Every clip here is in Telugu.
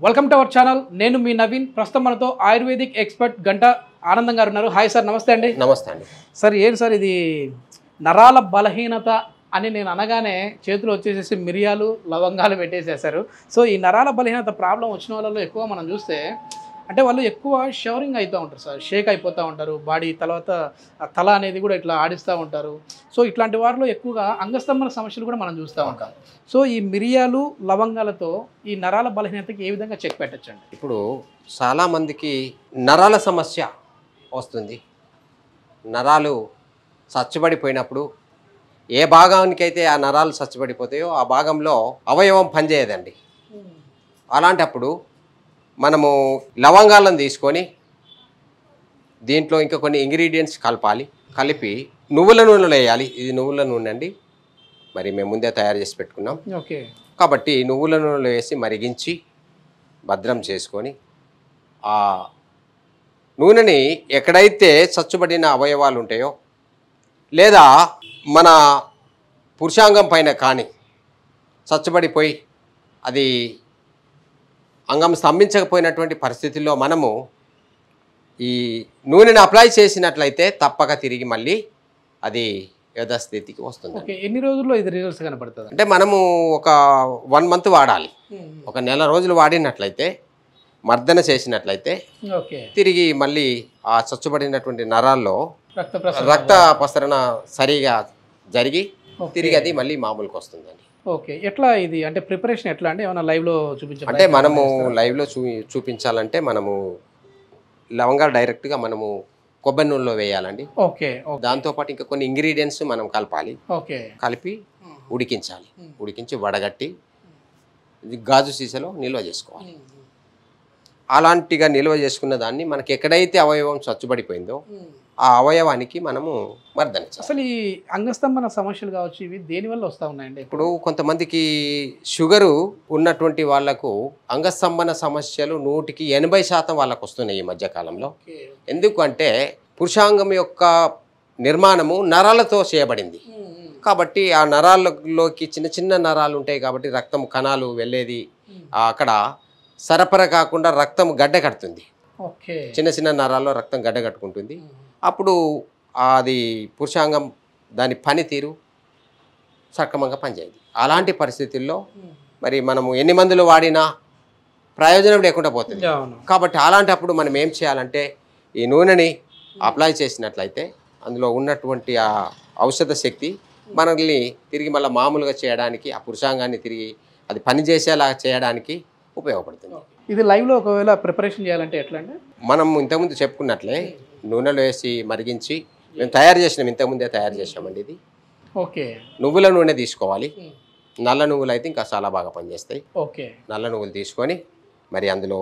Welcome to our channel. నేను మీ నవీన్. ప్రస్తుతం మనతో ఆయుర్వేదిక్ ఎక్స్పర్ట్ గంట ఆనందం గారు ఉన్నారు. హాయ్ సార్, నమస్తే అండి. నమస్తే అండి. సార్ ఏంటి సార్ ఇది నరాల బలహీనత అని నేను అనగానే చేతులు వచ్చేసేసి మిరియాలు లవంగాలు పెట్టేసేసారు. సో ఈ నరాల బలహీనత ప్రాబ్లం వచ్చిన వాళ్ళలో ఎక్కువ మనం చూస్తే అంటే వాళ్ళు ఎక్కువ షవరింగ్ అవుతూ ఉంటారు సార్, షేక్ అయిపోతూ ఉంటారు బాడీ, తర్వాత తల అనేది కూడా ఇట్లా ఆడిస్తూ ఉంటారు. సో ఇట్లాంటి వారిలో ఎక్కువగా అంగస్తంభన సమస్యలు కూడా మనం చూస్తూ ఉంటాం. సో ఈ మిరియాలు లవంగాలతో ఈ నరాల బలహీనతకి ఏ విధంగా చెక్ పెట్టచ్చండి? ఇప్పుడు చాలామందికి నరాల సమస్య వస్తుంది. నరాలు చచ్చుబడిపోయినప్పుడు ఏ భాగానికైతే ఆ నరాలు చచ్చుబడిపోతాయో ఆ భాగంలో అవయవం పనిచేయదండి. అలాంటప్పుడు మనము లవంగాలను తీసుకొని దీంట్లో ఇంకా కొన్ని ఇంగ్రీడియంట్స్ కలపాలి. కలిపి నువ్వుల నూనెలో వేయాలి. ఇది నువ్వుల నూనె అండి, మరి మేము ముందే తయారు చేసి పెట్టుకున్నాం. ఓకే. కాబట్టి నువ్వుల నూనెలో వేసి మరిగించి భద్రం చేసుకొని ఆ నూనెని ఎక్కడైతే చచ్చుబడిన అవయవాలు ఉంటాయో లేదా మన పురుషాంగం పైన కానీ చచ్చుబడిపోయి అది అంగం స్తంభించకపోయినటువంటి పరిస్థితుల్లో మనము ఈ నూనెని అప్లై చేసినట్లయితే తప్పక తిరిగి మళ్ళీ అది యథాస్థితికి వస్తుంది. ఓకే. ఎన్ని రోజుల్లో ఇది రిజల్ట్స్ కనపడుతుంది? అంటే మనము ఒక 1 మంత్ వాడాలి. ఒక నెల రోజులు వాడినట్లయితే, మర్దన చేసినట్లయితే తిరిగి మళ్ళీ ఆ చచ్చుబడినటువంటి నరాల్లో రక్త ప్రసరణ సరిగా జరిగి తిరిగి అది మళ్ళీ మామూలుకి వస్తుందండి. ఓకే. ఎట్లా ఇది అంటే ప్రిపరేషన్ ఎట్లా అండి? ఏమైనా లైవ్లో చూపించాలి? అంటే మనము లైవ్లో చూపించాలంటే మనము లవంగాలు డైరెక్ట్గా మనము కొబ్బరి నూనెలో వేయాలండి. ఓకే. దాంతోపాటు ఇంకా కొన్ని ఇంగ్రీడియంట్స్ మనం కలపాలి. ఓకే. కలిపి ఉడికించాలి. ఉడికించి వడగట్టి గాజు సీసాలో నిల్వ చేసుకోవాలి. అలాంటిగా నిల్వ చేసుకున్న దాన్ని మనకి ఎక్కడైతే అవయవం చచ్చుబడిపోయిందో ఆ అవయవానికి మనము మర్దన చేయాలి. అసలు ఈ అంగస్తంభన సమస్యలు కావచ్చు, ఇవి దేనివల్ల వస్తూ ఉన్నాయండి? ఇప్పుడు కొంతమందికి షుగరు ఉన్నటువంటి వాళ్లకు అంగస్తంభన సమస్యలు 100కి 80% వాళ్ళకు వస్తున్నాయి ఈ మధ్యకాలంలో. ఎందుకంటే పురుషాంగం యొక్క నిర్మాణము నరాలతో చేయబడింది కాబట్టి ఆ నరాలలోకి చిన్న చిన్న నరాలు ఉంటాయి కాబట్టి రక్తం కణాలు వెళ్ళేది అక్కడ సరఫరా కాకుండా రక్తం గడ్డ కడుతుంది. చిన్న చిన్న నరాల్లో రక్తం గడ్డ కట్టుకుంటుంది. అప్పుడు అది పురుషాంగం దాని పనితీరు సక్రమంగా పనిచేయదు. అలాంటి పరిస్థితుల్లో మరి మనము ఎన్ని మందులు వాడినా ప్రయోజనం లేకుండా పోతుంది. కాబట్టి అలాంటప్పుడు మనం ఏం చేయాలంటే ఈ నూనెని అప్లై చేసినట్లయితే అందులో ఉన్నటువంటి ఆ ఔషధ శక్తి మనల్ని తిరిగి మళ్ళీ మామూలుగా చేయడానికి, ఆ పురుషాంగాన్ని తిరిగి అది పనిచేసేలా చేయడానికి ఉపయోగపడుతుంది. ఇది లైవ్లో ఒకవేళ ప్రిపరేషన్ చేయాలంటే ఎట్లా అండి? మనం ఇంతకుముందు చెప్పుకున్నట్లే నూనెలో వేసి మరిగించి మేము తయారు చేసినాం, ఇంతకుముందే తయారు చేసామండి ఇది. ఓకే. నువ్వుల నూనె తీసుకోవాలి. నల్ల నువ్వులు అయితే ఇంకా చాలా బాగా పనిచేస్తాయి. ఓకే. నల్ల నువ్వులు తీసుకొని మరి అందులో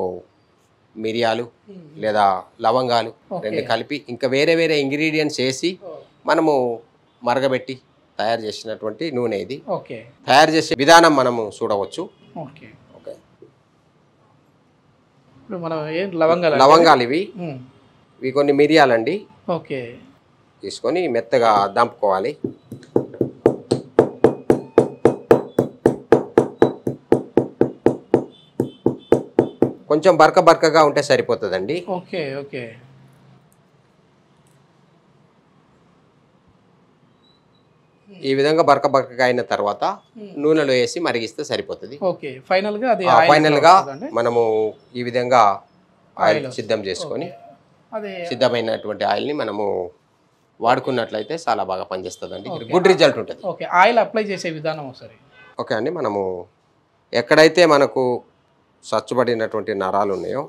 మిరియాలు లేదా లవంగాలు 2 కలిపి ఇంకా వేరే వేరే ఇంగ్రీడియంట్స్ వేసి మనము మరగబెట్టి తయారు చేసినటువంటి నూనె ఇది. ఓకే. తయారు చేసే విధానం మనము చూడవచ్చు. ఓకే. ఓకే. ఇప్పుడు మనం ఏం లవంగాలు ఇవి కొన్ని మిరియాలండి. ఓకే. తీసుకొని మెత్తగా దంపుకోవాలి. కొంచెం బరకగా ఉంటే సరిపోతుందండి. ఓకే. ఓకే. ఈ విధంగా బరకగా అయిన తర్వాత నూనెలో వేసి మరిగిస్తే సరిపోతుంది. ఓకే. ఫైనల్గా మనము ఈ విధంగా ఆయిల్ సిద్ధం చేసుకొని సిద్ధమైనటువంటి ఆయిల్ని మనము వాడుకున్నట్లయితే చాలా బాగా పనిచేస్తుందండి. గుడ్ రిజల్ట్ ఉంటుంది. ఓకే. ఆయిల్ అప్లై చేసే విధానం ఒకసారి. ఓకే అండి. మనము ఎక్కడైతే మనకు చచ్చుబడినటువంటి నరాలు ఉన్నాయో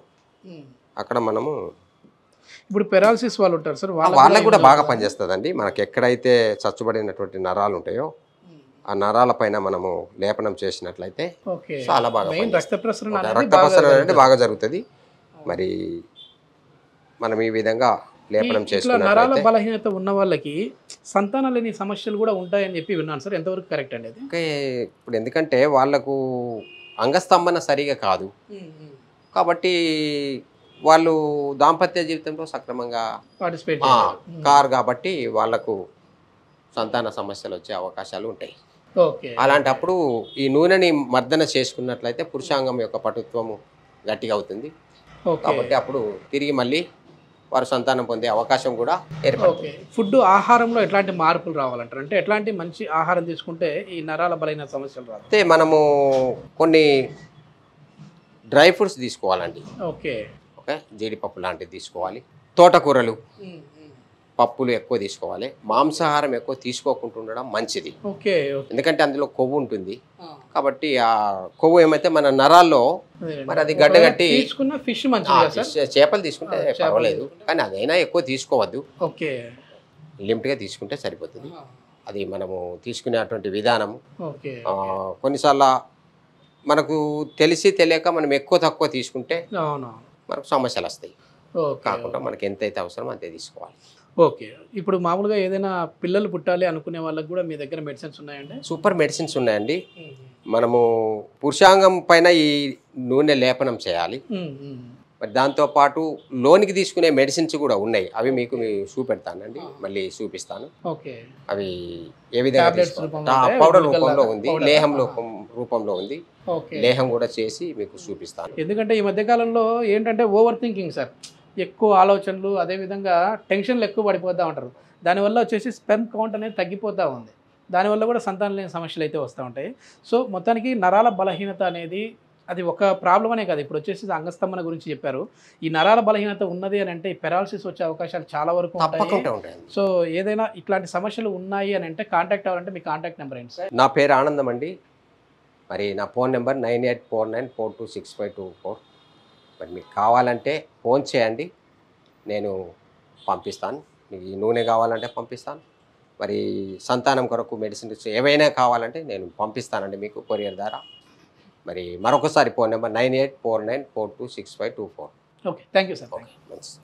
అక్కడ మనము ఇప్పుడు పెరాలసిస్ వాళ్ళు ఉంటారు సార్, వాళ్ళకు కూడా బాగా పనిచేస్తుందండి. మనకి ఎక్కడైతే చచ్చుబడినటువంటి నరాలు ఉంటాయో ఆ నరాల పైన మనము లేపనం చేసినట్లయితే చాలా బాగా రక్త ప్రసరణ అంటే బాగా జరుగుతుంది. మరి మనం ఈ విధంగా లేపనం చేసుకున్నట్లయితే నరాల బలహీనత ఉన్న వాళ్ళకి సంతానం లేని సమస్యలు కూడా ఉంటాయని చెప్పి విన్నాను సార్, ఎంతవరకు కరెక్ట్ అండి అది? ఓకే. ఇప్పుడు ఎందుకంటే వాళ్ళకు అంగస్తంభన సరిగా కాదు కాబట్టి వాళ్ళు దాంపత్య జీవితంలో సక్రమంగా పార్టిసిపేట్ కారు కాబట్టి వాళ్ళకు సంతాన సమస్యలు వచ్చే అవకాశాలు ఉంటాయి. అలాంటప్పుడు ఈ నూనెని మర్దన చేసుకున్నట్లయితే పురుషాంగం యొక్క పటుత్వము గట్టిగా అవుతుంది. ఓకే కాబట్టి అప్పుడు తిరిగి మళ్ళీ వారు సంతానం పొందే అవకాశం కూడా ఏర్పడుతుంది. ఓకే ఫుడ్ ఆహారంలో ఎట్లాంటి మార్పులు రావాలంటారు? అంటే ఎట్లాంటి మంచి ఆహారం తీసుకుంటే ఈ నరాల బలహీనత సమస్యలు రాదు? అయితే మనము కొన్ని డ్రై ఫ్రూట్స్ తీసుకోవాలండి. ఓకే ఓకే, జీడిపప్పు లాంటివి తీసుకోవాలి. తోటకూరలు, పప్పులు ఎక్కువ తీసుకోవాలి. మాంసాహారం ఎక్కువ తీసుకోకుండా ఉండడం మంచిది. ఓకే ఎందుకంటే అందులో కొవ్వు ఉంటుంది. కాబట్టి ఆ కొవ్వు ఏమైతే మన నరాల్లో మరి అది గడ్డగట్టి తీసుకున్న ఫిష్ మంచిది కదా సార్? చేపలు తీసుకుంటే పర్వాలేదు, కానీ అదైనా ఎక్కువ తీసుకోవద్దు. ఓకే లిమిట్గా తీసుకుంటే సరిపోతుంది. అది మనము తీసుకునేటువంటి విధానం ఓకే కొన్నిసార్లు మనకు తెలిసి తెలియక మనం ఎక్కువ తక్కువ తీసుకుంటే అవును మనకు సమస్యలు వస్తాయి. ఓకే కాకుండా మనకి ఎంతైతే అవసరమో అంతే తీసుకోవాలి. ఓకే ఇప్పుడు మామూలుగా ఏదైనా పిల్లలు పుట్టాలి అనుకునే వాళ్ళకి కూడా మీ దగ్గర మెడిసిన్స్ ఉన్నాయండి? సూపర్ మెడిసిన్స్ ఉన్నాయండి. మనము పురుషాంగం పైన ఈ నూనె లేపనం చేయాలి. మరి దాంతోపాటు లోనికి తీసుకునే మెడిసిన్స్ కూడా ఉన్నాయి. అవి మీకు చూపెడతానండి, మళ్ళీ చూపిస్తాను. ఓకే అవి ఏ విధంగా తీసుకోవాలి. పౌడర్ రూపంలో ఉంది, లేహం రూపంలో ఉంది. లేహం కూడా చేసి మీకు చూపిస్తాను. ఎందుకంటే ఈ మధ్యకాలంలో ఏంటంటే ఓవర్ థింకింగ్ సార్, ఎక్కువ ఆలోచనలు, అదేవిధంగా టెన్షన్లు ఎక్కువ పడిపోతూ ఉంటారు. దానివల్ల వచ్చేసి స్పెర్మ్ కౌంట్ అనేది తగ్గిపోతూ ఉంది. దానివల్ల కూడా సంతానం లేని సమస్యలు అయితే వస్తూ ఉంటాయి. సో మొత్తానికి నరాల బలహీనత అనేది అది ఒక ప్రాబ్లం అనే కాదు. ఇప్పుడు వచ్చేసి అంగస్తంభన గురించి చెప్పారు. ఈ నరాల బలహీనత ఉన్నది అని అంటే ఈ పెరాలసిస్ వచ్చే అవకాశాలు చాలా వరకు ఉంటాయి. సో ఏదైనా ఇట్లాంటి సమస్యలు ఉన్నాయి అని అంటే కాంటాక్ట్ అవ్వాలంటే మీ కాంటాక్ట్ నెంబర్ ఏంటి సార్? నా పేరు ఆనందం అండి. మరి నా ఫోన్ నెంబర్ 9849426524. మరి మీకు కావాలంటే ఫోన్ చేయండి, నేను పంపిస్తాను. మీకు ఈ నూనె కావాలంటే పంపిస్తాను. మరి సంతానం కొరకు మెడిసిన్స్ ఏవైనా కావాలంటే నేను పంపిస్తానండి మీకు కొరియర్ ద్వారా. మరి మరొకసారి phone number 9849426524. Okay, thank you sir. Okay, మంచిది.